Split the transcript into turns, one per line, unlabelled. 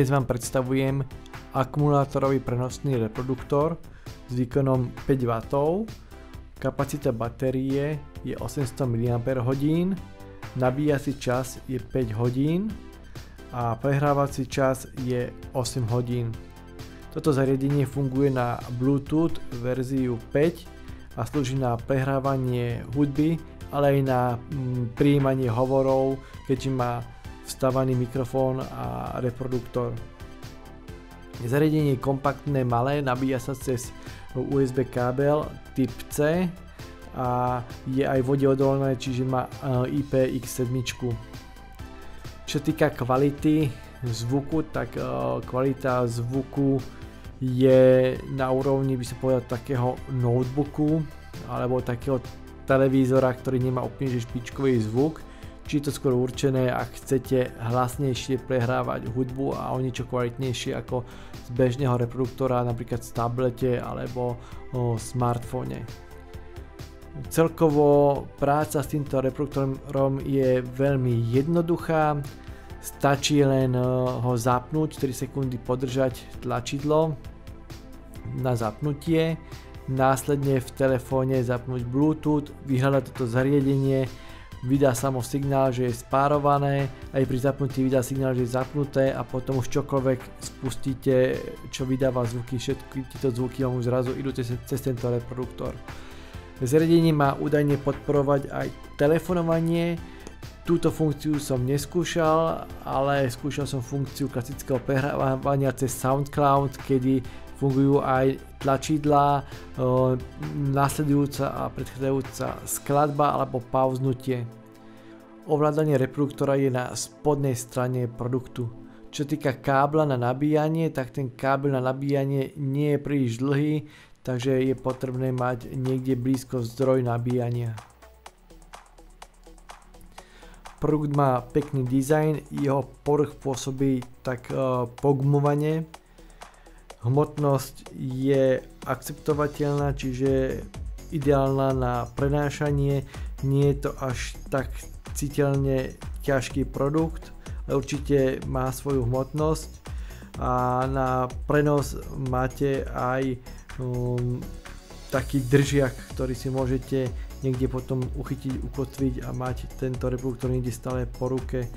Dnes vám predstavujem akumulátorový prenosný reproduktor s výkonom 5 W, kapacita batérie je 800 mAh, nabíjací čas je 5 hodín a prehrávací čas je 8 hodín. Toto zariadenie funguje na Bluetooth verziu 5 a slúži na prehrávanie hudby, ale aj na prijímanie hovorov, keďže má vstavaný mikrofón a reproduktor. Zariadenie je kompaktné, malé, nabíja sa cez USB kábel typ C a je aj vodeodolné, čiže má IPX7. Čo týka kvality zvuku, tak kvalita zvuku je na úrovni, by som povedal, takého notebooku alebo takého televízora, ktorý nemá úplne špičkový zvuk. Či je to skôr určené, ak chcete hlasnejšie prehrávať hudbu a o niečo kvalitnejšie ako z bežného reproduktora, napríklad z tablete alebo smartfóne. Celkovo práca s týmto reproduktorom je veľmi jednoduchá, stačí len ho zapnúť, 4 sekundy podržať tlačidlo na zapnutie, následne v telefóne zapnúť Bluetooth, vyhľadať toto zariadenie, vydá samo signál, že je spárované, aj pri zapnutí vydá signál, že je zapnuté a potom už čokoľvek spustíte, čo vydáva zvuky, všetky tieto zvuky vám už zrazu idú cez tento reproduktor. Zariadenie má údajne podporovať aj telefonovanie. Túto funkciu som neskúšal, ale skúšal som funkciu klasického prehrávania cez SoundCloud, kedy fungujú aj tlačidlá, nasledujúca a predchádzajúca skladba alebo pauznutie. Ovládanie reproduktora je na spodnej strane produktu. Čo týka kábla na nabíjanie, tak ten kábel na nabíjanie nie je príliš dlhý, takže je potrebné mať niekde blízko zdroj nabíjania. Produkt má pekný dizajn, jeho povrch pôsobí tak pogumovane. Hmotnosť je akceptovateľná, čiže ideálna na prenášanie, nie je to až tak citeľne ťažký produkt, ale určite má svoju hmotnosť a na prenos máte aj taký držiak, ktorý si môžete niekde potom uchytiť, ukotviť a mať tento reproduktor niekde stále po ruke.